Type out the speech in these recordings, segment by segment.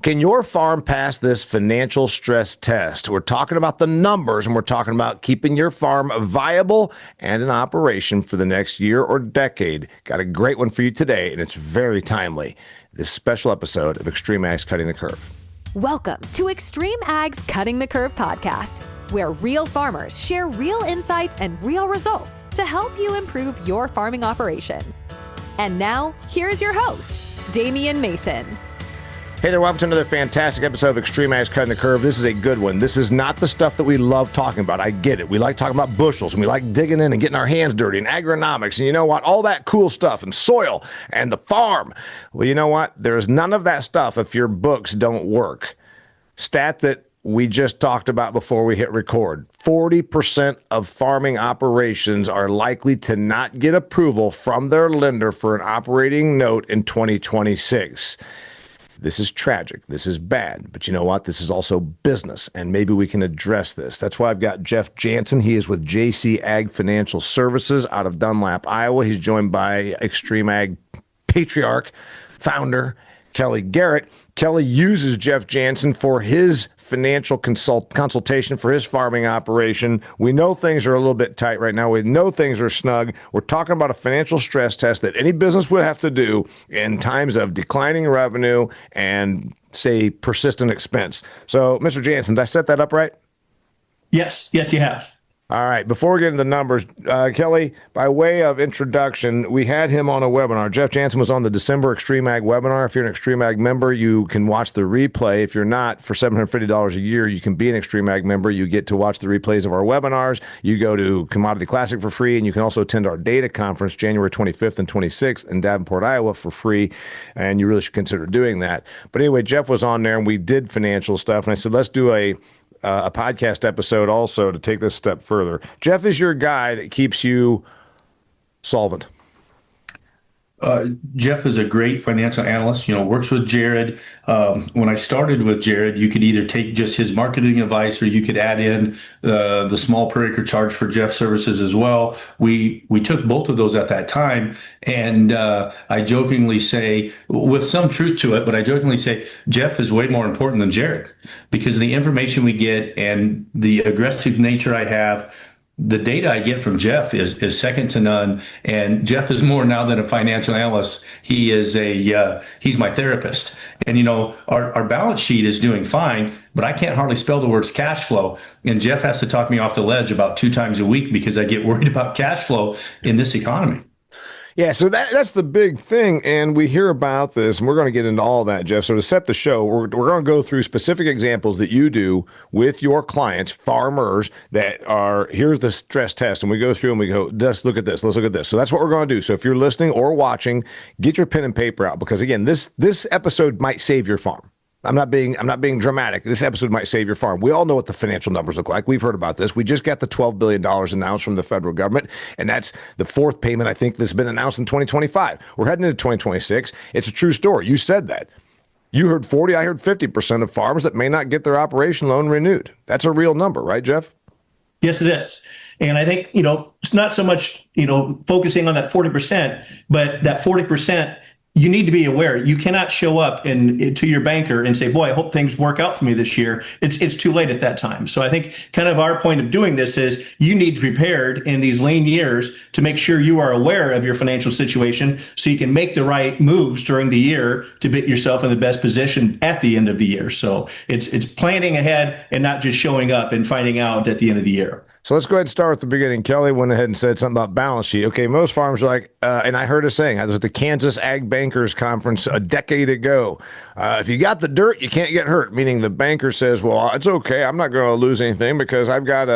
Can your farm pass this financial stress test? We're talking about the numbers, and we're talking about keeping your farm viable and in operation for the next year or decade. Got a great one for you today, and it's very timely. This special episode of XtremeAg's Cutting the Curve. Welcome to XtremeAg's Cutting the Curve podcast, where real farmers share real insights and real results to help you improve your farming operation. And now, here's your host, Damian Mason. Hey there, welcome to another fantastic episode of XtremeAg's Cutting the Curve. This is a good one. This is not the stuff that we love talking about. I get it. We like talking about bushels, and we like digging in and getting our hands dirty, and agronomics, and you know what? All that cool stuff, and soil, and the farm. Well, you know what? There's none of that stuff if your books don't work. Stat that we just talked about before we hit record. 40% of farming operations are likely to not get approval from their lender for an operating note in 2026. This is tragic. This is bad. But you know what? This is also business, and maybe we can address this. That's why I've got Jeff Janssen. He is with XtremeAg Financial Services out of Dunlap, Iowa. He's joined by XtremeAg patriarch, founder, Kelly Garrett. Kelly uses Jeff Janssen for his financial consultation for his farming operation. We know things are a little bit tight right now. We know things are snug. We're talking about a financial stress test that any business would have to do in times of declining revenue and, say, persistent expense. So, Mr. Janssen, did I set that up right? Yes, you have. All right. Before we get into the numbers, Kelly, by way of introduction, we had him on a webinar. Jeff Janssen was on the December XtremeAg webinar. If you're an XtremeAg member, you can watch the replay. If you're not, for $750 a year, you can be an XtremeAg member. You get to watch the replays of our webinars. You go to Commodity Classic for free, and you can also attend our data conference January 25th and 26th in Davenport, Iowa for free, and you really should consider doing that. But anyway, Jeff was on there, and we did financial stuff, and I said, let's do a podcast episode also to take this step further. Jeff is your guy that keeps you solvent. Jeff is a great financial analyst, works with Jared. When I started with Jared, you could either take just his marketing advice or you could add in the small per acre charge for Jeff services as well. We took both of those at that time. And I jokingly say, with some truth to it, but I jokingly say, Jeff is way more important than Jared because of the information we get and the aggressive nature I have. The data I get from Jeff is second to none, and Jeff is more now than a financial analyst. He is he's my therapist. And our balance sheet is doing fine, but I can't hardly spell the words cash flow. And Jeff has to talk me off the ledge about 2 times a week because I get worried about cash flow in this economy. Yeah, so that's the big thing, and we hear about this, and we're going to get into all that, Jeff. So to set the show, we're going to go through specific examples that you do with your clients, farmers, that are, here's the stress test, and we go through and we go, let's look at this, let's look at this. So that's what we're going to do. So if you're listening or watching, get your pen and paper out, because again, this episode might save your farm. I'm not being dramatic. This episode might save your farm. We all know what the financial numbers look like. We've heard about this. We just got the $12 billion announced from the federal government, and that's the fourth payment, I think, that's been announced in 2025. We're heading into 2026. It's a true story. You said that. You heard 40, I heard 50% of farmers that may not get their operation loan renewed. That's a real number, right, Jeff? Yes, it is. And I think, it's not so much, focusing on that 40%, but that 40%, you need to be aware. You cannot show up to your banker and say, boy, I hope things work out for me this year. It's too late at that time. So I think kind of our point of doing this is you need to be prepared in these lean years to make sure you are aware of your financial situation so you can make the right moves during the year to put yourself in the best position at the end of the year. So it's planning ahead and not just showing up and finding out at the end of the year. So let's go ahead and start at the beginning. Kelly went ahead and said something about balance sheet. Okay, most farmers are like, and I heard a saying, I was at the Kansas Ag Bankers Conference a decade ago. If you got the dirt, you can't get hurt, meaning the banker says, well, it's okay. I'm not going to lose anything because I've got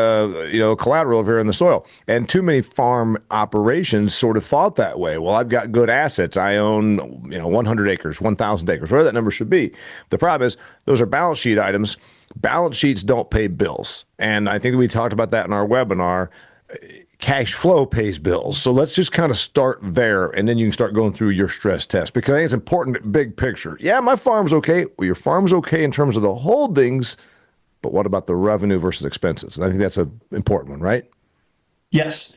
collateral over here in the soil. And too many farm operations sort of thought that way. Well, I've got good assets. I own, 100 acres, 1,000 acres, whatever that number should be. The problem is those are balance sheet items. Balance sheets don't pay bills. And I think we talked about that in our webinar. Cash flow pays bills. So let's just kind of start there, and then you can start going through your stress test, because I think it's important, big picture. Yeah, my farm's okay. Well, your farm's okay in terms of the holdings, but what about the revenue versus expenses? And I think that's an important one, right? Yes.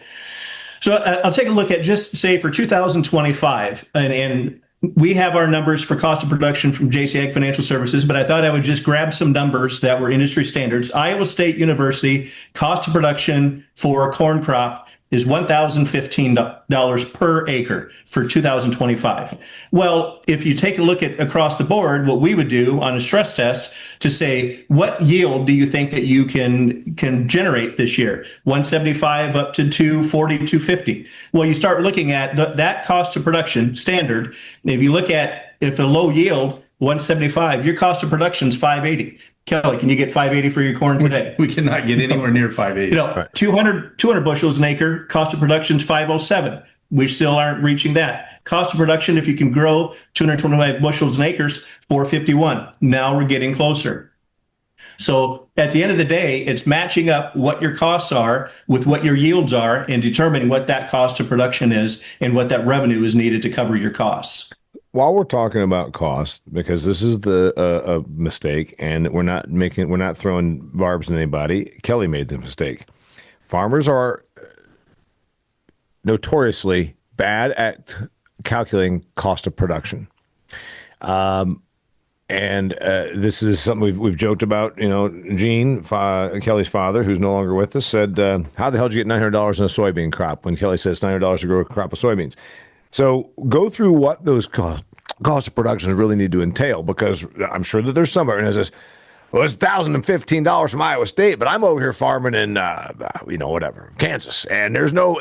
So I'll take a look at just say for 2025, and We have our numbers for cost of production from JCAG Financial Services, but I thought I would just grab some numbers that were industry standards. Iowa State University cost of production for a corn crop is $1,015 per acre for 2025. Well, if you take a look at across the board, what we would do on a stress test to say, what yield do you think that you can generate this year? 175 up to 240, 250. Well, you start looking at that cost of production standard. If you look at if a low yield, 175, your cost of production is 580. Kelly, can you get 580 for your corn today? We cannot get anywhere near 580. 200 bushels an acre, cost of production is 507. We still aren't reaching that. Cost of production, if you can grow 225 bushels an acre, 451. Now we're getting closer. So at the end of the day, it's matching up what your costs are with what your yields are and determining what that cost of production is and what that revenue is needed to cover your costs. While we're talking about cost, because this is a mistake, and we're not throwing barbs at anybody. Kelly made the mistake. Farmers are notoriously bad at calculating cost of production, and this is something we've joked about. Gene, Kelly's father, who's no longer with us, said, "How the hell did you get $900 in a soybean crop?" When Kelly says $900 to grow a crop of soybeans. So go through what those cost of production really need to entail, because I'm sure that there's somewhere, and it says, well, it's $1,015 from Iowa State, but I'm over here farming in, whatever, Kansas, and there's no,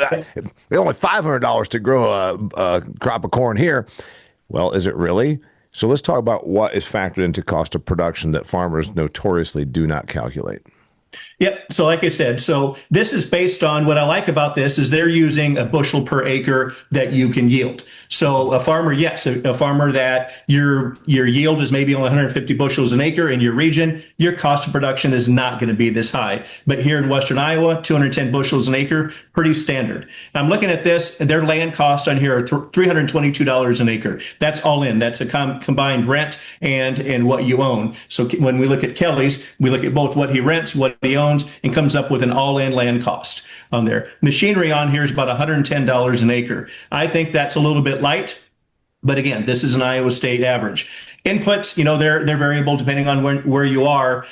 only $500 to grow a crop of corn here. Well, is it really? So let's talk about what is factored into cost of production that farmers notoriously do not calculate. Yep. So like I said, so this is based on what I like about this is they're using a bushel per acre that you can yield. So a farmer, yes, a farmer that your yield is maybe only 150 bushels an acre in your region, your cost of production is not going to be this high. But here in Western Iowa, 210 bushels an acre, pretty standard. I'm looking at this, their land costs on here are $322 an acre. That's all in. That's a combined rent and what you own. So when we look at Kelly's, we look at both what he rents, what he owns, and comes up with an all-in land cost on there. Machinery on here is about $110 an acre. I think that's a little bit light, but again, this is an Iowa State average. Inputs, they're variable depending on where you are.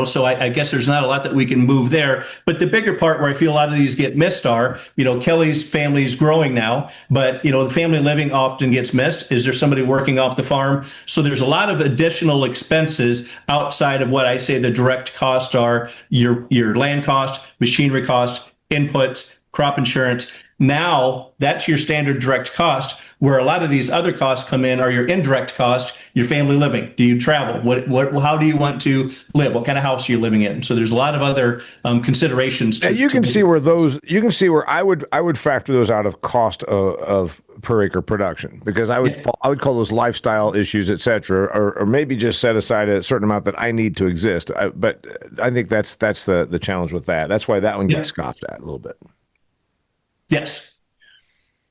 So I guess there's not a lot that we can move there. But the bigger part where I feel a lot of these get missed are, Kelly's family is growing now, but, the family living often gets missed. Is there somebody working off the farm? So there's a lot of additional expenses outside of what I say the direct costs are, your land cost, machinery cost, inputs, crop insurance. Now that's your standard direct cost, where a lot of these other costs come in are your indirect cost, your family living. Do you travel? How do you want to live? What kind of house are you living in? So there's a lot of other considerations. You can see where I would factor those out of cost of per acre production, because I would call those lifestyle issues, et cetera, or maybe just set aside a certain amount that I need to exist. But I think that's the challenge with that. That's why that one gets scoffed at a little bit. Yes.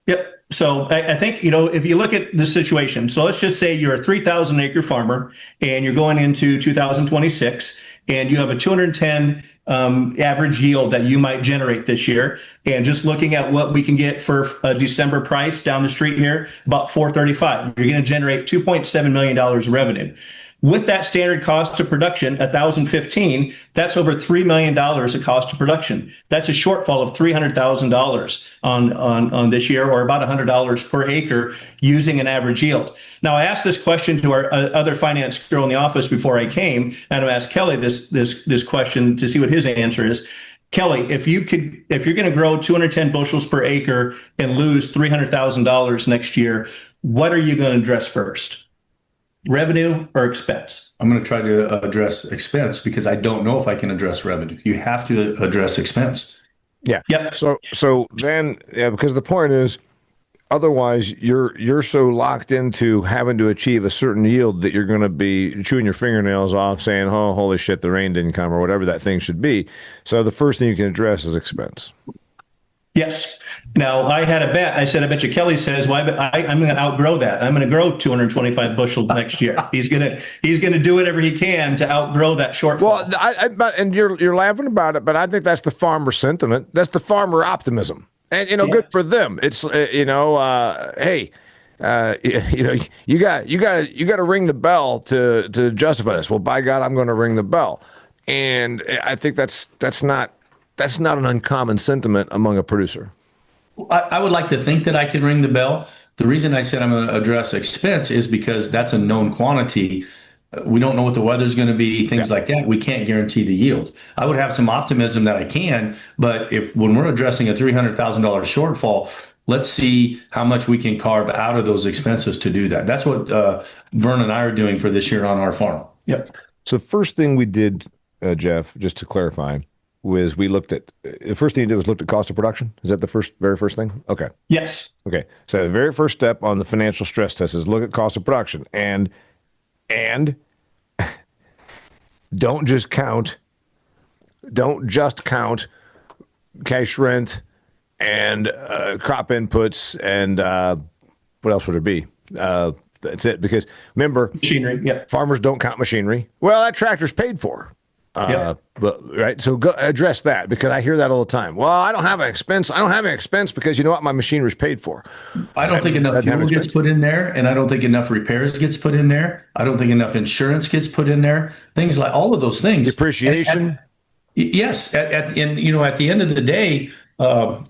Yep. So I think, if you look at the situation, so let's just say you're a 3,000 acre farmer and you're going into 2026 and you have a 210 average yield that you might generate this year. And just looking at what we can get for a December price down the street here, about 435, you're going to generate $2.7 million of revenue. With that standard cost of production, 1,015, that's over $3 million of cost of production. That's a shortfall of $300,000 on this year, or about $100 per acre using an average yield. Now, I asked this question to our other finance girl in the office before I came, and I asked Kelly this question to see what his answer is. Kelly, if you're going to grow 210 bushels per acre and lose $300,000 next year, what are you going to address first? Revenue or expense? I'm going to try to address expense because I don't know if I can address revenue. You have to address expense. Yeah. Yep. So then, because the point is, otherwise you're so locked into having to achieve a certain yield that you're going to be chewing your fingernails off, saying, "Oh, holy shit, the rain didn't come," or whatever that thing should be. So the first thing you can address is expense. Yes. Now, I had a bet. I said, I bet you Kelly says, well, I'm going to outgrow that. I'm going to grow 225 bushels next year. He's going to do whatever he can to outgrow that shortfall. Well, and you're laughing about it, but I think that's the farmer sentiment. That's the farmer optimism. And, good for them. It's, hey, you know, you got to ring the bell to justify this. Well, by God, I'm going to ring the bell, and I think that's not an uncommon sentiment among a producer. I would like to think that I can ring the bell. The reason I said I'm going to address expense is because that's a known quantity. We don't know what the weather's going to be, things like that. We can't guarantee the yield. I would have some optimism that I can, but when we're addressing a $300,000 shortfall, let's see how much we can carve out of those expenses to do that. That's what Vern and I are doing for this year on our farm. Yep. So the first thing we did, Jeff, just to clarify, was we looked at the first thing you did was looked at cost of production. Is that the very first thing? Okay. Yes. Okay. So the very first step on the financial stress test is look at cost of production and don't just count cash rent and crop inputs and what else would it be? That's it. Because remember, machinery. Yeah. Farmers don't count machinery. Well, that tractor's paid for. But right. So go address that, because I hear that all the time. Well, I don't have an expense. I don't have an expense because you know what? My machinery's paid for. I don't think enough fuel gets put in there, and I don't think enough repairs gets put in there. I don't think enough insurance gets put in there. Things like all of those things. Depreciation. Yes. At the end of the day,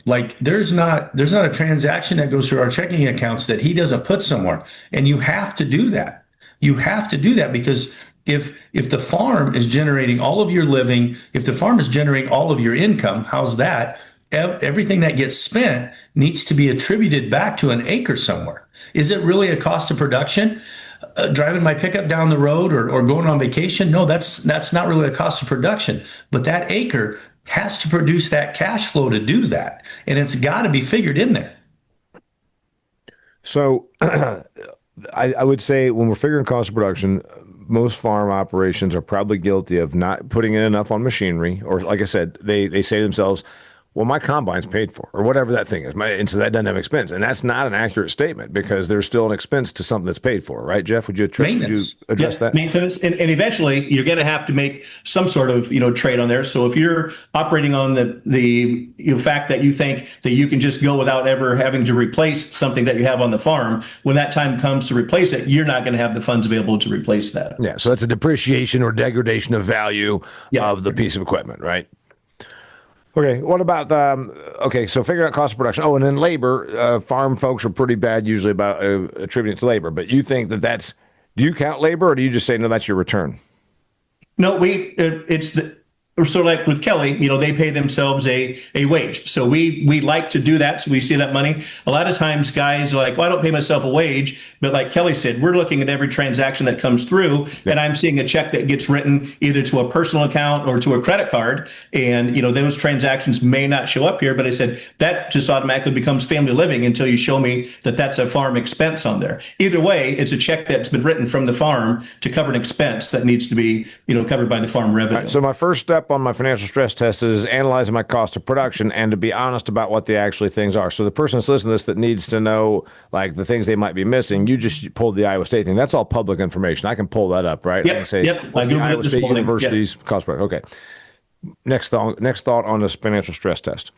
like there's not a transaction that goes through our checking accounts that he doesn't put somewhere. And you have to do that. You have to do that because if the farm is generating all of your living, if the farm is generating all of your income, how's that? Everything that gets spent needs to be attributed back to an acre somewhere. Is it really a cost of production? Driving my pickup down the road or going on vacation? No, that's not really a cost of production. But that acre has to produce that cash flow to do that. And it's got to be figured in there. So I would say when we're figuring cost of production, most farm operations are probably guilty of not putting in enough on machinery, or like I said, they say to themselves, well, my combine's paid for, or whatever that thing is. And so that doesn't have expense. And that's not an accurate statement because there's still an expense to something that's paid for, right, Jeff? Would you address that? Maintenance. And eventually you're going to have to make some sort of, trade on there. So if you're operating on the fact that you think that you can just go without ever having to replace something that you have on the farm, when that time comes to replace it, you're not going to have the funds available to replace that. Yeah. So that's a depreciation or degradation of value of the piece of equipment, right? Okay, what about so figure out cost of production. Oh, and then labor. Farm folks are pretty bad usually about attributing it to labor. But you think do you count labor, or do you just say, no, that's your return? No, so like with Kelly, they pay themselves a wage. So we like to do that. So we see that money. A lot of times guys are like, well, I don't pay myself a wage. But like Kelly said, we're looking at every transaction that comes through, and I'm seeing a check that gets written either to a personal account or to a credit card. And, those transactions may not show up here, but I said that just automatically becomes family living until you show me that that's a farm expense on there. Either way, it's a check that's been written from the farm to cover an expense that needs to be, covered by the farm revenue. Right, so my first step on my financial stress test is analyzing my cost of production and to be honest about what the actually things are. So the person that's listening to this that needs to know like the things they might be missing, you just pulled the Iowa State thing. That's all public information. I can pull that up, right? Yep, I can say, what's the Iowa State University's cost of production? Okay. Next thought on this financial stress test.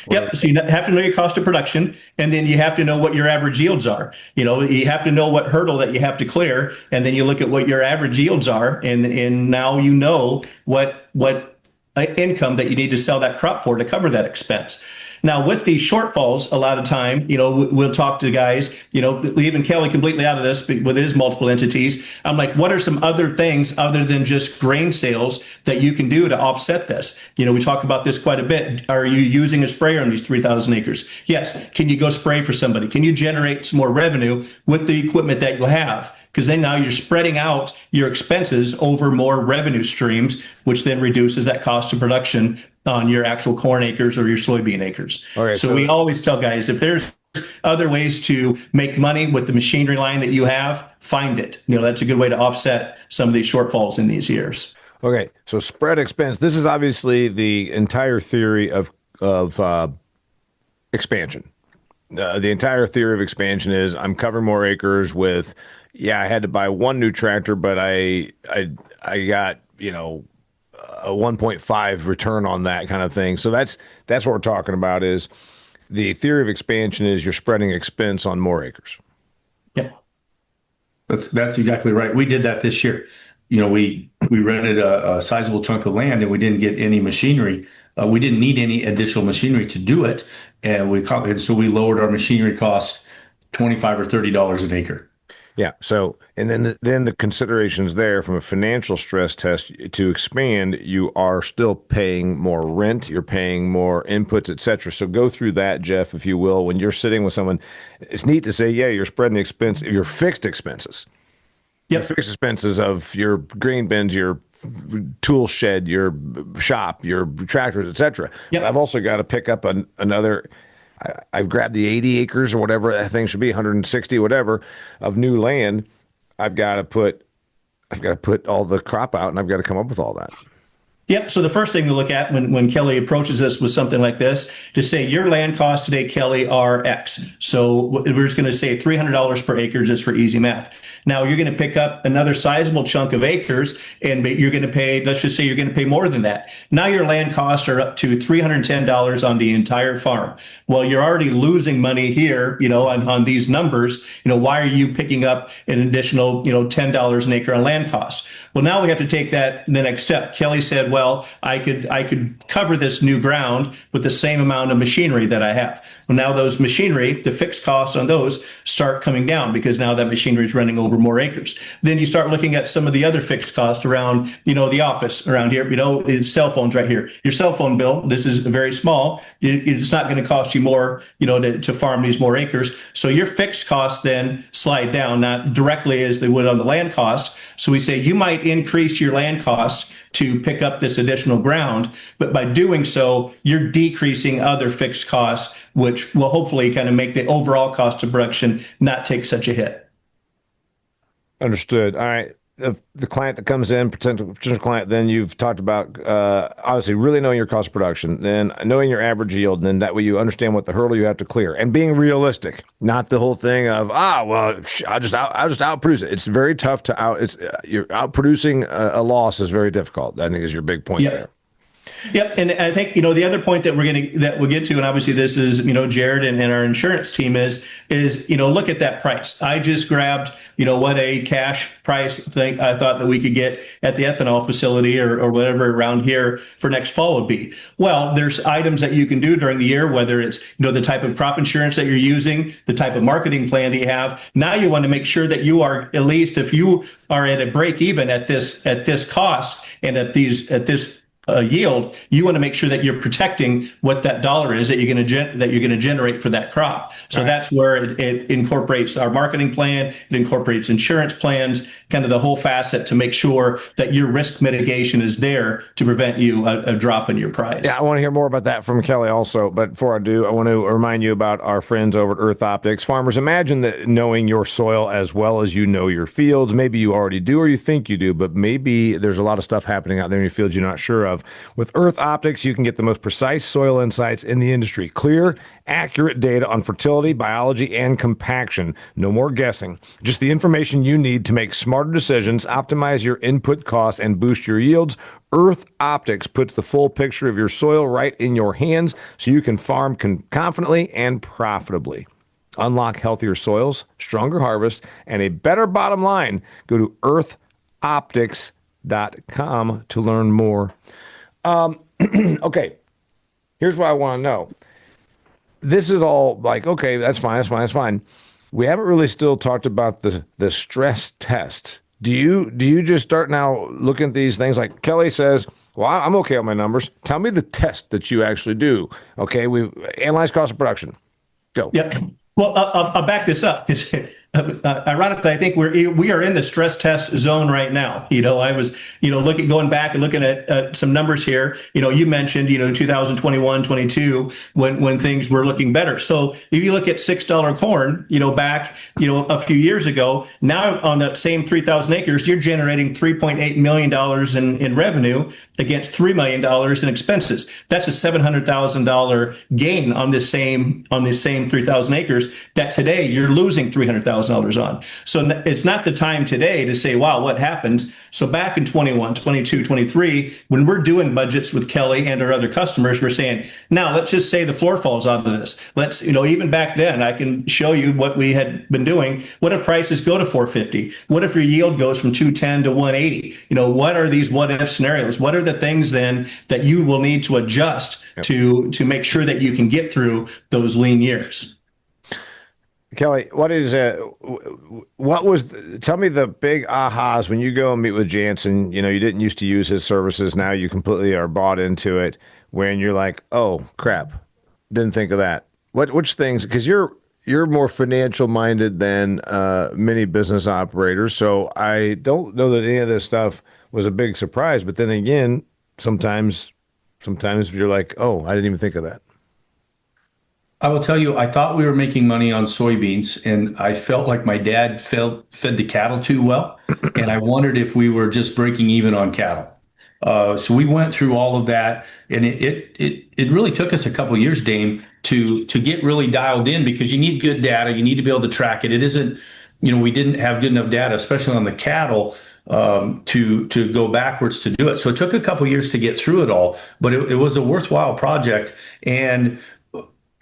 Yep. So you have to know your cost of production, and then you have to know what your average yields are. You have to know what hurdle that you have to clear, and then you look at what your average yields are, and now you know what income that you need to sell that crop for to cover that expense. Now, with these shortfalls, a lot of time, we'll talk to guys, leaving Kelly completely out of this with his multiple entities. I'm like, what are some other things other than just grain sales that you can do to offset this? We talk about this quite a bit. Are you using a sprayer on these 3,000 acres? Yes. Can you go spray for somebody? Can you generate some more revenue with the equipment that you have? Because then now you're spreading out your expenses over more revenue streams, which then reduces that cost of production on your actual corn acres or your soybean acres. Okay, so we always tell guys, if there's other ways to make money with the machinery line that you have, find it. That's a good way to offset some of these shortfalls in these years. Okay, so spread expense. This is obviously the entire theory of expansion. The entire theory of expansion is I'm covering more acres with, I had to buy one new tractor, but I got, a 1.5 return on that kind of thing. So that's what we're talking about. Is the theory of expansion is you're spreading expense on more acres. That's exactly right. We did that this year. We rented a sizable chunk of land and we didn't get any machinery. We didn't need any additional machinery to do it, and so we lowered our machinery cost $25 or $30 an acre. Yeah. So, and then the considerations there from a financial stress test to expand, you are still paying more rent, you're paying more inputs, et cetera. So go through that, Jeff, if you will. When you're sitting with someone, it's neat to say, yeah, you're spreading the expense, your fixed expenses. Yep. Your fixed expenses of your grain bins, your tool shed, your shop, your tractors, et cetera. Yep. But I've also got to pick up another. I've grabbed the 80 acres or whatever that thing should be, 160, whatever, of new land. I've got to put all the crop out, and I've got to come up with all that. Yep. So the first thing we look at when Kelly approaches us with something like this, to say your land costs today, Kelly, are X. So we're just going to say $300 per acre just for easy math. Now you're going to pick up another sizable chunk of acres, and you're going to pay, let's just say you're going to pay more than that. Now your land costs are up to $310 on the entire farm. Well, you're already losing money here, on these numbers. Why are you picking up an additional, $10 an acre on land costs? Well, now we have to take that the next step. Kelly said, well, I could cover this new ground with the same amount of machinery that I have. Well, now those machinery, the fixed costs on those start coming down because now that machinery is running over more acres. Then you start looking at some of the other fixed costs around, the office around here, it's cell phones right here. Your cell phone bill, this is very small. It's not going to cost you more, to farm these more acres. So your fixed costs then slide down, not directly as they would on the land costs. So we say you might increase your land costs to pick up this additional ground, but by doing so, you're decreasing other fixed costs, which will hopefully kind of make the overall cost of production not take such a hit. Understood. All right. The client that comes in, potential client, then you've talked about obviously really knowing your cost of production, then knowing your average yield, and then that way you understand what the hurdle you have to clear, and being realistic, not the whole thing of I'll just outproduce it. It's very tough to you're outproducing a loss is very difficult. I think is your big point there. Yep. And I think, the other point that we'll get to, and obviously this is, Jared and our insurance team is, look at that price. I just grabbed, what a cash price thing I thought that we could get at the ethanol facility or whatever around here for next fall would be. Well, there's items that you can do during the year, whether it's, the type of crop insurance that you're using, the type of marketing plan that you have. Now you want to make sure that you are, at least if you are at a break even at this cost and at this yield, you want to make sure that you're protecting what that dollar is that you're going to generate for that crop. So that's where it incorporates our marketing plan. It incorporates insurance plans, kind of the whole facet to make sure that your risk mitigation is there to prevent you a drop in your price. Yeah, I want to hear more about that from Kelly also. But before I do, I want to remind you about our friends over at Earth Optics. Farmers, imagine that knowing your soil as well as you know your fields. Maybe you already do or you think you do, but maybe there's a lot of stuff happening out there in your fields you're not sure of. With Earth Optics, you can get the most precise soil insights in the industry. Clear, accurate data on fertility, biology, and compaction. No more guessing. Just the information you need to make smarter decisions, optimize your input costs, and boost your yields. Earth Optics puts the full picture of your soil right in your hands so you can farm confidently and profitably. Unlock healthier soils, stronger harvests, and a better bottom line. Go to earthoptics.com to learn more. Okay, here's what I want to know. This is all like, okay, that's fine. We haven't really still talked about the stress test. Do you just start now looking at these things like Kelly says, well, I'm okay with my numbers. Tell me the test that you actually do. Okay, we've analyzed cost of production. Go. Yep. Well, I'll back this up because ironically, I think we are in the stress test zone right now. I was, going back and looking at some numbers here. You mentioned, 2021, 22, when things were looking better. So if you look at $6 corn, back, a few years ago, now on that same 3,000 acres, you're generating $3.8 million in revenue against $3 million in expenses. That's a $700,000 gain on this same 3,000 acres that today you're losing $300,000. $100,000 on. So it's not the time today to say, wow, what happened? So back in 21, 22, 23, when we're doing budgets with Kelly and our other customers, we're saying, now let's just say the floor falls onto this. Let's, even back then, I can show you what we had been doing. What if prices go to 450? What if your yield goes from 210 to 180? What are these what if scenarios? What are the things then that you will need to adjust to make sure that you can get through those lean years? Kelly, tell me the big ahas when you go and meet with Janssen. You didn't used to use his services. Now you completely are bought into it, when you're like, oh crap, didn't think of that. Which things, because you're more financial minded than many business operators. So I don't know that any of this stuff was a big surprise, but then again, sometimes you're like, oh, I didn't even think of that. I will tell you, I thought we were making money on soybeans, and I felt like my dad fed the cattle too well, and I wondered if we were just breaking even on cattle. So we went through all of that, and it really took us a couple of years, Dame, to get really dialed in, because you need good data. You need to be able to track it. It isn't, we didn't have good enough data, especially on the cattle, to go backwards to do it. So it took a couple of years to get through it all, but it was a worthwhile project. And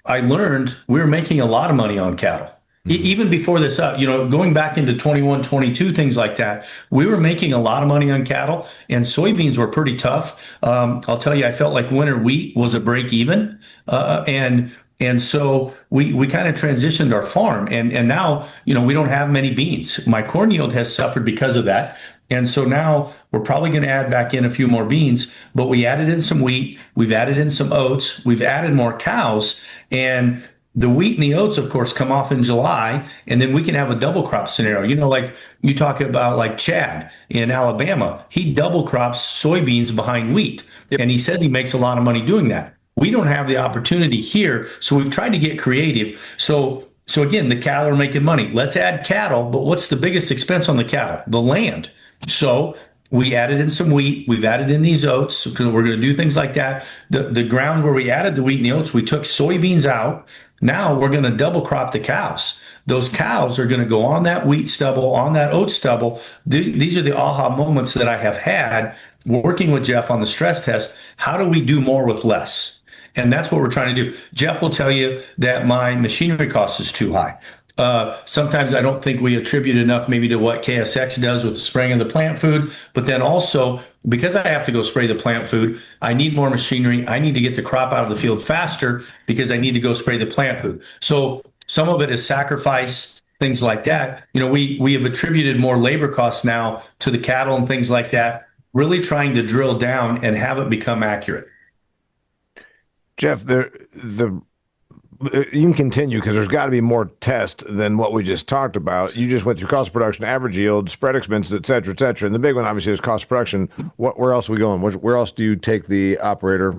I learned we were making a lot of money on cattle. Even before this, going back into 21, 22, things like that, we were making a lot of money on cattle, and soybeans were pretty tough. I'll tell you, I felt like winter wheat was a break even. And so we kind of transitioned our farm, and now, we don't have many beans. My corn yield has suffered because of that. And so now we're probably going to add back in a few more beans, but we added in some wheat, we've added in some oats, we've added more cows, and the wheat and the oats, of course, come off in July, and then we can have a double crop scenario. Like you talk about, like Chad in Alabama, he double crops soybeans behind wheat, and he says he makes a lot of money doing that. We don't have the opportunity here, so we've tried to get creative. So again, the cattle are making money. Let's add cattle, but what's the biggest expense on the cattle? The land. So we added in some wheat. We've added in these oats. We're going to do things like that. The ground where we added the wheat and the oats, we took soybeans out. Now we're going to double crop the cows. Those cows are going to go on that wheat stubble, on that oat stubble. These are the aha moments that I have had working with Jeff on the stress test. How do we do more with less? And that's what we're trying to do. Jeff will tell you that my machinery cost is too high. Sometimes I don't think we attribute enough maybe to what KSX does with the spraying of the plant food, but then also because I have to go spray the plant food, I need more machinery. I need to get the crop out of the field faster because I need to go spray the plant food. So some of it is sacrifice, things like that. We have attributed more labor costs now to the cattle and things like that, really trying to drill down and have it become accurate. Jeff, you can continue, because there's got to be more tests than what we just talked about. You just went through cost of production, average yield, spread expenses, et cetera, et cetera. And the big one, obviously, is cost of production. Where else are we going? Where else do you take the operator?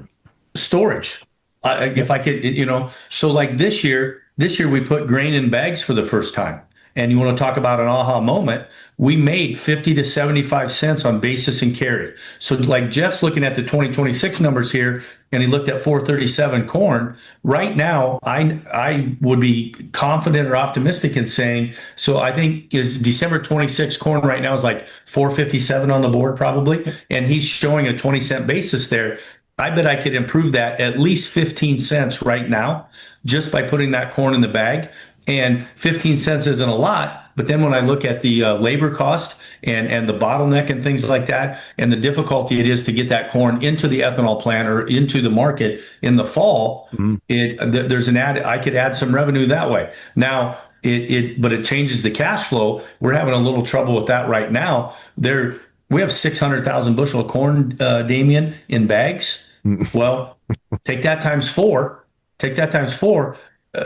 Storage. If I could, so like this year we put grain in bags for the first time. And you want to talk about an aha moment, we made 50 to 75 cents on basis and carry. So like Jeff's looking at the 2026 numbers here, and he looked at 437 corn. Right now, I would be confident or optimistic in saying, so I think is December 26 corn right now is like 457 on the board probably, and he's showing a 20-cent basis there. I bet I could improve that at least 15 cents right now just by putting that corn in the bag. And 15 cents isn't a lot, but then when I look at the labor cost and the bottleneck and things like that, and the difficulty it is to get that corn into the ethanol plant or into the market in the fall, there's I could add some revenue that way. Now, but it changes the cash flow. We're having a little trouble with that right now. We have 600,000 bushel of corn, Damian, in bags. Well, take that times four.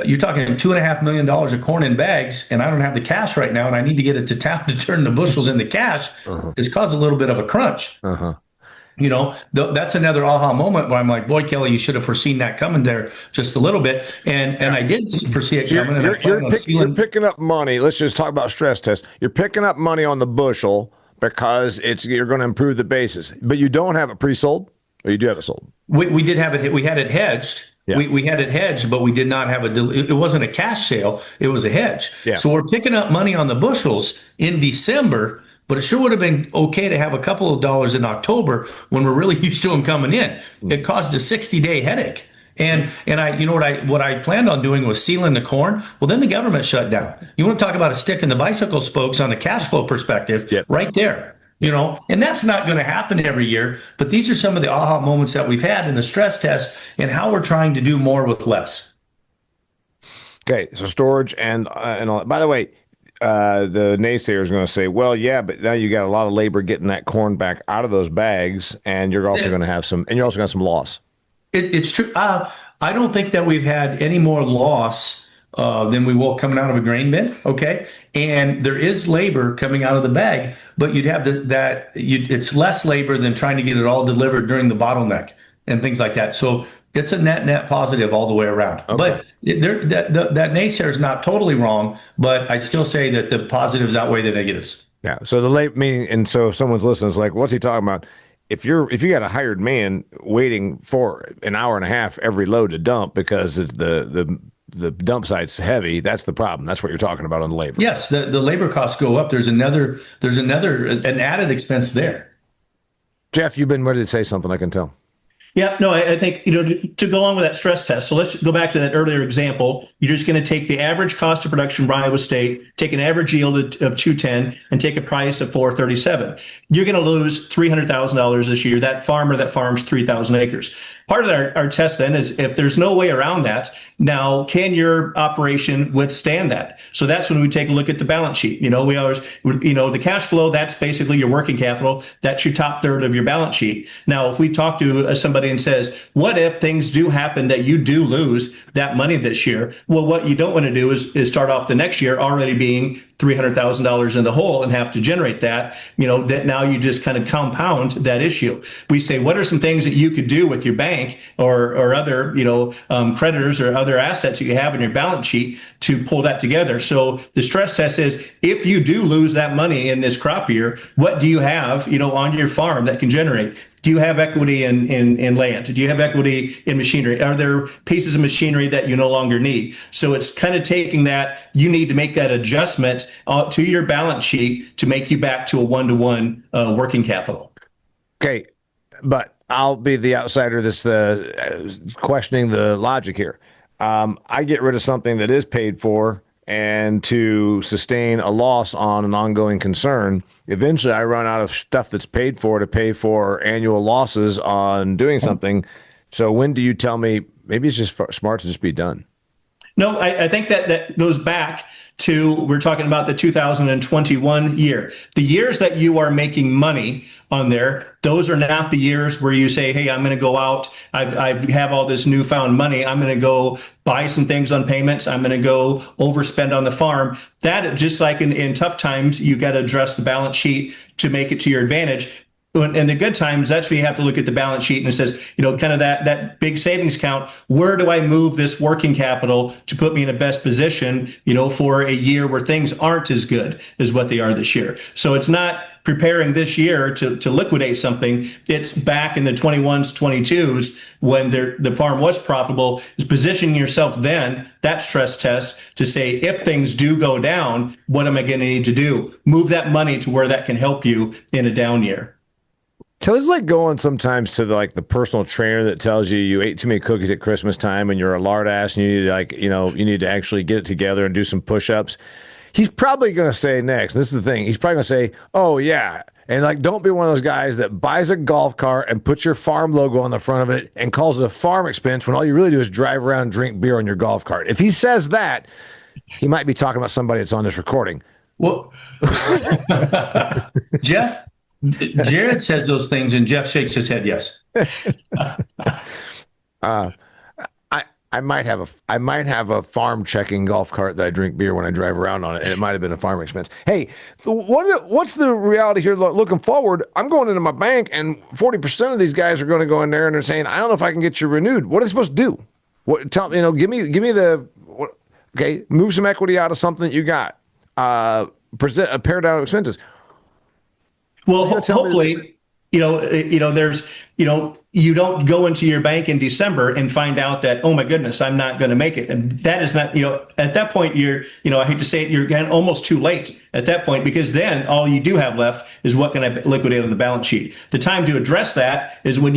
You're talking $2.5 million of corn in bags, and I don't have the cash right now, and I need to get it to town to turn the bushels into cash. It's caused a little bit of a crunch. That's another aha moment where I'm like, boy, Kelly, you should have foreseen that coming there just a little bit. And I did foresee it coming. You're picking up money. Let's just talk about stress test. You're picking up money on the bushel because you're going to improve the basis, but you don't have it pre-sold, or you do have it sold? We did have it. We had it hedged. Yeah. We had it hedged, but we did not have it wasn't a cash sale. It was a hedge. Yeah. So we're picking up money on the bushels in December, but it sure would have been okay to have a couple of dollars in October when we're really used to them coming in. It caused a 60-day headache. And what I planned on doing was sealing the corn. Well, then the government shut down. You want to talk about a stick in the bicycle spokes on the cash flow perspective, Yep. right there. And that's not going to happen every year. But these are some of the aha moments that we've had in the stress test and how we're trying to do more with less. Okay, so storage and all that. By the way, the naysayer is going to say, well, yeah, but now you got a lot of labor getting that corn back out of those bags, and you're also going to have some loss. It's true. I don't think that we've had any more loss than we will coming out of a grain bin. Okay, and there is labor coming out of the bag, but you'd have it's less labor than trying to get it all delivered during the bottleneck and things like that. So it's a net positive all the way around. Okay. But that naysayer is not totally wrong, but I still say that the positives outweigh the negatives. Yeah. So the late meaning, and so someone's listening is like, what's he talking about? If you got a hired man waiting for an hour and a half every load to dump because it's the dump site's heavy, that's the problem. That's what you're talking about on the labor. Yes, the labor costs go up. There's an added expense there. Jeff, you've been ready to say something, I can tell. Yeah, no, I think, to go along with that stress test. So let's go back to that earlier example. You're just going to take the average cost of production for Iowa State, take an average yield of 210, and take a price of 437. You're going to lose $300,000 this year. That farmer that farms 3,000 acres. Part of our test then is if there's no way around that, now can your operation withstand that? So that's when we take a look at the balance sheet. We always, the cash flow, that's basically your working capital. That's your top third of your balance sheet. Now, if we talk to somebody and says, what if things do happen that you do lose that money this year? Well, what you don't want to do is start off the next year already being $300,000 in the hole and have to generate that, that now you just kind of compound that issue. We say, what are some things that you could do with your bank or other, creditors or other assets that you have in your balance sheet to pull that together? So the stress test is, if you do lose that money in this crop year, what do you have, on your farm that can generate? Do you have equity in land? Do you have equity in machinery? Are there pieces of machinery that you no longer need? So it's kind of taking that, you need to make that adjustment to your balance sheet to make you back to a one-to-one working capital. Okay, but I'll be the outsider that's questioning the logic here. I get rid of something that is paid for, and to sustain a loss on an ongoing concern, eventually I run out of stuff that's paid for to pay for annual losses on doing something. So when do you tell me maybe it's just smart to just be done? No, I think that goes back to, we're talking about the 2021 year. The years that you are making money on there, those are not the years where you say, hey, I'm going to go out, I have all this newfound money, I'm going to go buy some things on payments, I'm going to go overspend on the farm. That, just like in tough times, you got to address the balance sheet to make it to your advantage. In the good times, that's where you have to look at the balance sheet and it says, kind of that big savings count. Where do I move this working capital to put me in a best position, for a year where things aren't as good as what they are this year? So it's not preparing this year to liquidate something. It's back in the 21s, 22s when the farm was profitable, is positioning yourself then, that stress test, to say, if things do go down, what am I going to need to do? Move that money to where that can help you in a down year. So it's like going sometimes to the personal trainer that tells you ate too many cookies at Christmas time and you're a lard ass and you need you need to actually get it together and do some push-ups. He's probably going to say next, this is the thing, he's probably going to say, oh yeah, and don't be one of those guys that buys a golf cart and puts your farm logo on the front of it and calls it a farm expense when all you really do is drive around and drink beer on your golf cart. If he says that, he might be talking about somebody that's on this recording. Well, Jeff, Jared says those things and Jeff shakes his head yes. I might have a farm checking golf cart that I drink beer when I drive around on it, and it might have been a farm expense. Hey, what's the reality here looking forward? I'm going into my bank, and 40% of these guys are going to go in there and they're saying, I don't know if I can get you renewed. What are they supposed to do? Give me the okay, move some equity out of something that you got. Pare down expenses. Well, hopefully, there's you don't go into your bank in December and find out that, oh my goodness, I'm not going to make it. And that is not, at that point, I hate to say it, you're almost too late at that point, because then all you do have left is what can I liquidate on the balance sheet. The time to address that is when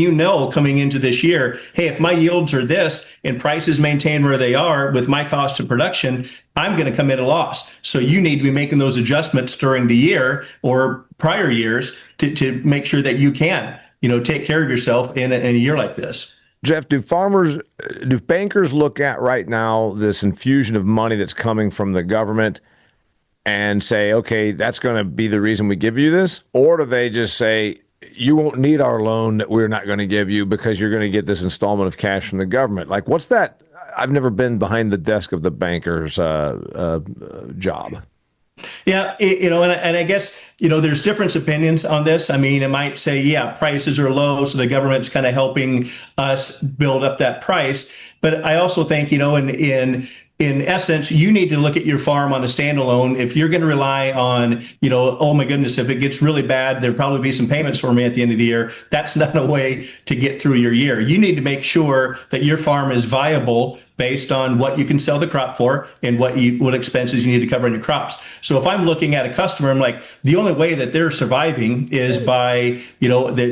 coming into this year, hey, if my yields are this and prices maintain where they are with my cost of production, I'm going to come at a loss. So you need to be making those adjustments during the year or prior years to make sure that you can, take care of yourself in a year like this. Jeff, do bankers look at right now this infusion of money that's coming from the government and say, okay, that's going to be the reason we give you this? Or do they just say, you won't need our loan that we're not going to give you because you're going to get this installment of cash from the government? Like, what's that? I've never been behind the desk of the banker's job. Yeah, and I guess, there's different opinions on this. I mean, it might say, yeah, prices are low, so the government's kind of helping us build up that price. But I also think, in essence, you need to look at your farm on a standalone. If you're going to rely on, oh my goodness, if it gets really bad, there'll probably be some payments for me at the end of the year. That's not a way to get through your year. You need to make sure that your farm is viable based on what you can sell the crop for and what expenses you need to cover in your crops. So if I'm looking at a customer, I'm like, the only way that they're surviving is by,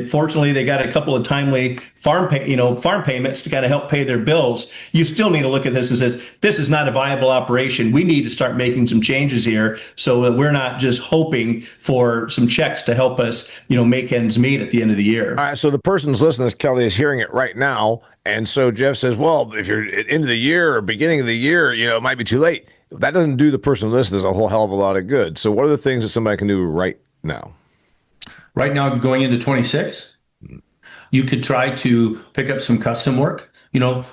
fortunately they got a couple of timely farm payments to kind of help pay their bills. You still need to look at this and says, this is not a viable operation. We need to start making some changes here so that we're not just hoping for some checks to help us, make ends meet at the end of the year. All right. So the person's listening, Kelly, is hearing it right now. And so Jeff says, well, if you're at the end of the year or beginning of the year, it might be too late. That doesn't do the person listening a whole hell of a lot of good. So what are the things that somebody can do right now? Right now, going into 26, you could try to pick up some custom work.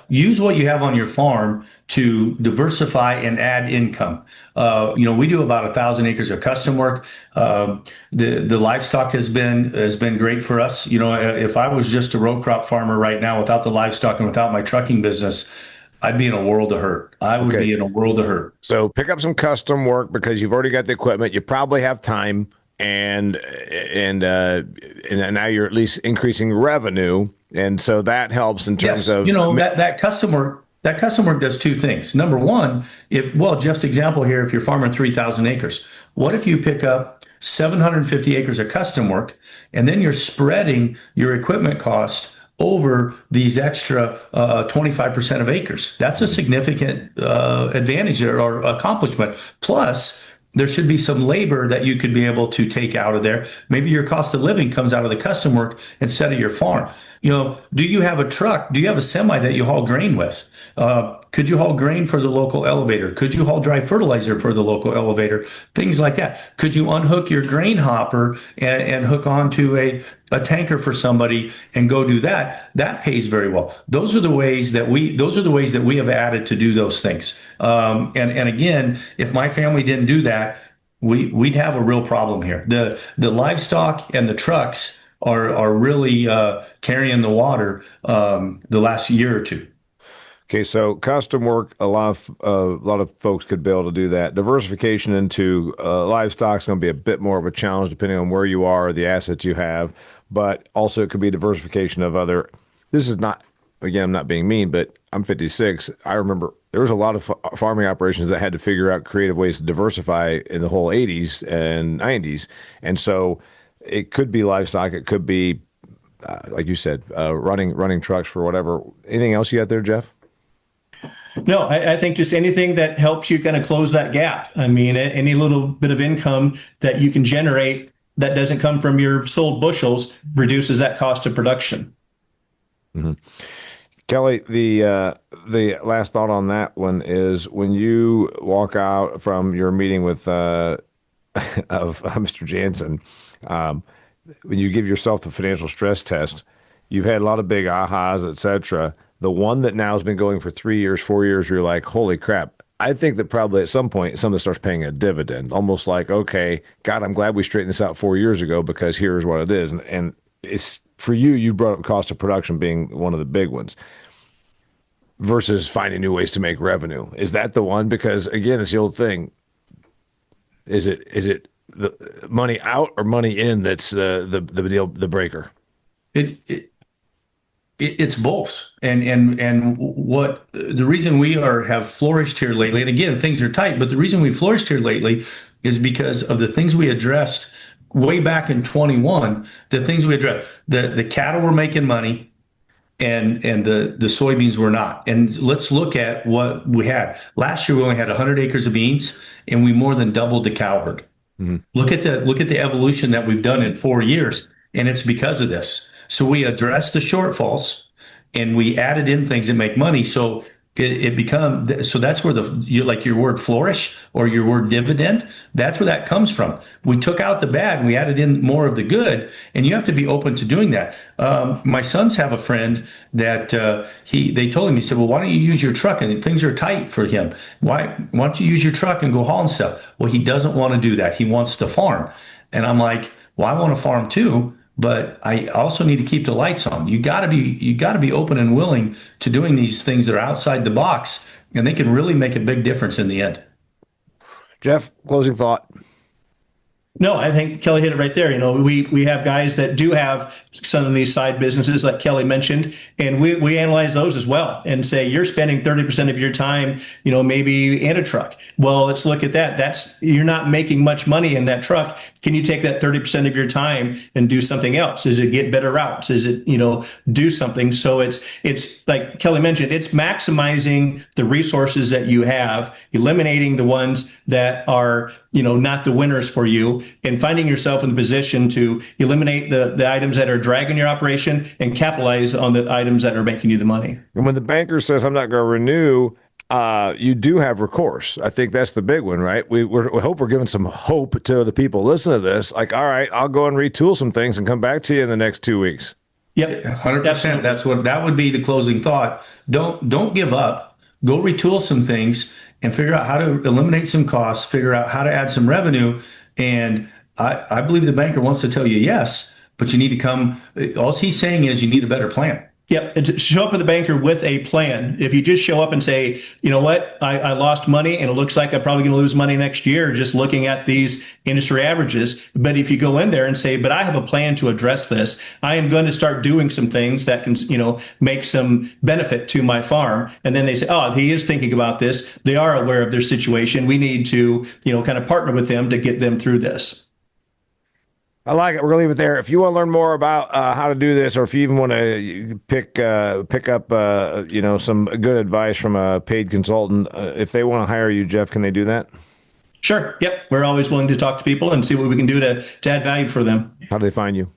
Use what you have on your farm to diversify and add income. We do about 1,000 acres of custom work. The livestock has been great for us. If I was just a row crop farmer right now without the livestock and without my trucking business, I'd be in a world of hurt. I would be in a world of hurt. So pick up some custom work because you've already got the equipment. You probably have time, and now you're at least increasing revenue, and so that helps in terms of that custom work. That custom work does two things. Number one, Jeff's example here, if you're farming 3,000 acres, what if you pick up 750 acres of custom work, and then you're spreading your equipment cost over these extra 25% of acres? That's a significant advantage or accomplishment. Plus, there should be some labor that you could be able to take out of there. Maybe your cost of living comes out of the custom work instead of your farm. Do you have a truck? Do you have a semi that you haul grain with? Could you haul grain for the local elevator? Could you haul dry fertilizer for the local elevator? Things like that. Could you unhook your grain hopper and hook onto a tanker for somebody and go do that? That pays very well. Those are the ways that we have added to do those things. And again, if my family didn't do that, we'd have a real problem here. The livestock and the trucks are really carrying the water the last year or two. Okay, so custom work, a lot of folks could be able to do that. Diversification into livestock is going to be a bit more of a challenge depending on where you are, the assets you have, but also it could be diversification of other. This is not, again, I'm not being mean, but I'm 56. I remember there was a lot of farming operations that had to figure out creative ways to diversify in the whole 80s and 90s, and so it could be livestock, it could be, like you said, running trucks for whatever. Anything else you got there, Jeff? No, I think just anything that helps you kind of close that gap. I mean, any little bit of income that you can generate that doesn't come from your sold bushels reduces that cost of production. Mm-hmm. Kelly, the last thought on that one is when you walk out from your meeting with of Mr. Janssen, when you give yourself the financial stress test, you've had a lot of big ahas, et cetera. The one that now has been going for 3 years, 4 years, you're like, holy crap. I think that probably at some point, something starts paying a dividend, almost like, okay, God, I'm glad we straightened this out 4 years ago because here's what it is. And it's for you brought up cost of production being one of the big ones versus finding new ways to make revenue. Is that the one? Because again, it's the old thing. Is it the money out or money in that's the deal, the breaker? It's both, and what the reason we have flourished here lately, and again, things are tight, but the reason we flourished here lately is because of the things we addressed way back in 21. The things we addressed, the cattle were making money, and the soybeans were not. And let's look at what we had last year. We only had 100 acres of beans, and we more than doubled the cow herd. Mm-hmm. Look at the evolution that we've done in 4 years, and it's because of this. So we addressed the shortfalls, and we added in things that make money. So so that's where like your word flourish or your word dividend, that's where that comes from. We took out the bad and we added in more of the good, and you have to be open to doing that. My sons have a friend that they told him, he said, well, why don't you use your truck? And things are tight for him. Why don't you use your truck and go hauling stuff? Well, he doesn't want to do that. He wants to farm. And I'm like, well, I want to farm too, but I also need to keep the lights on. You got to be open and willing to doing these things that are outside the box, and they can really make a big difference in the end. Jeff, closing thought. No, I think Kelly hit it right there. We have guys that do have some of these side businesses like Kelly mentioned, and we analyze those as well and say, you're spending 30% of your time, maybe in a truck. Well, let's look at that. You're not making much money in that truck. Can you take that 30% of your time and do something else? Is it get better routes? Is it, do something? So it's like Kelly mentioned, it's maximizing the resources that you have, eliminating the ones that are, not the winners for you, and finding yourself in the position to eliminate the items that are dragging your operation and capitalize on the items that are making you the money. And when the banker says, I'm not going to renew, you do have recourse. I think that's the big one, right? We hope we're giving some hope to the people listening to this. Like, all right, I'll go and retool some things and come back to you in the next 2 weeks. Yep, 100%. That would be the closing thought. Don't give up. Go retool some things and figure out how to eliminate some costs, figure out how to add some revenue. And I believe the banker wants to tell you yes, but you need to come. All he's saying is you need a better plan. Yep. And show up at the banker with a plan. If you just show up and say, you know what, I lost money and it looks like I'm probably going to lose money next year just looking at these industry averages. But if you go in there and say, but I have a plan to address this, I am going to start doing some things that can, make some benefit to my farm. And then they say, oh, he is thinking about this. They are aware of their situation. We need to, kind of partner with them to get them through this. I like it. We're going to leave it there. If you want to learn more about how to do this, or if you even want to pick up, some good advice from a paid consultant, if they want to hire you, Jeff, can they do that? Sure. Yep. We're always willing to talk to people and see what we can do to add value for them. How do they find you?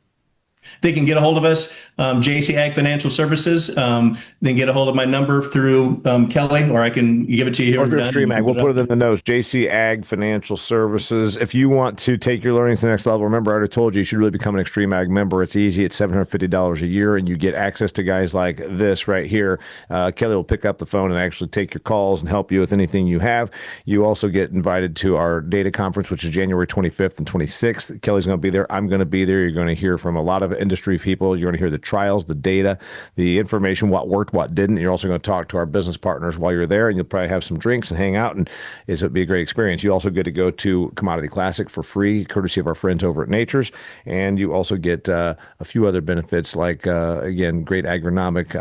They can get a hold of us, XtremeAg Financial Services. They can get a hold of my number through Kelly, or I can give it to you here. Or through XtremeAg. We'll put it in the notes. XtremeAg Financial Services. If you want to take your learning to the next level, remember I already told you should really become an XtremeAg member. It's easy. It's $750 a year, and you get access to guys like this right here. Kelly will pick up the phone and actually take your calls and help you with anything you have. You also get invited to our data conference, which is January 25th and 26th. Kelly's going to be there. I'm going to be there. You're going to hear from a lot of industry people. You're going to hear the trials, the data, the information, what worked, what didn't. You're also going to talk to our business partners while you're there, and you'll probably have some drinks and hang out, and it'll be a great experience. You also get to go to Commodity Classic for free, courtesy of our friends over at Nature's, and you also get a few other benefits like, again, great agronomic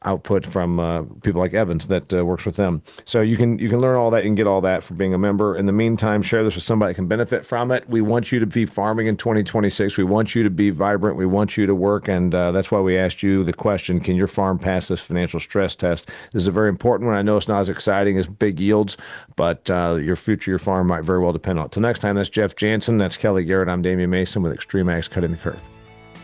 output from people like Evans that works with them. So you can learn all that and get all that for being a member. In the meantime, share this with somebody that can benefit from it. We want you to be farming in 2026. We want you to be vibrant. We want you to work, and that's why we asked you the question, can your farm pass this financial stress test? This is a very important one. I know it's not as exciting as big yields, but your future, your farm might very well depend on it. Till next time, that's Jeff Janssen. That's Kelly Garrett. I'm Damian Mason with XtremeAg's Cutting the Curve.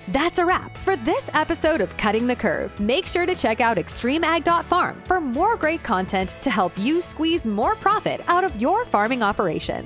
That's a wrap for this episode of Cutting the Curve. Make sure to check out XtremeAg.farm for more great content to help you squeeze more profit out of your farming operation.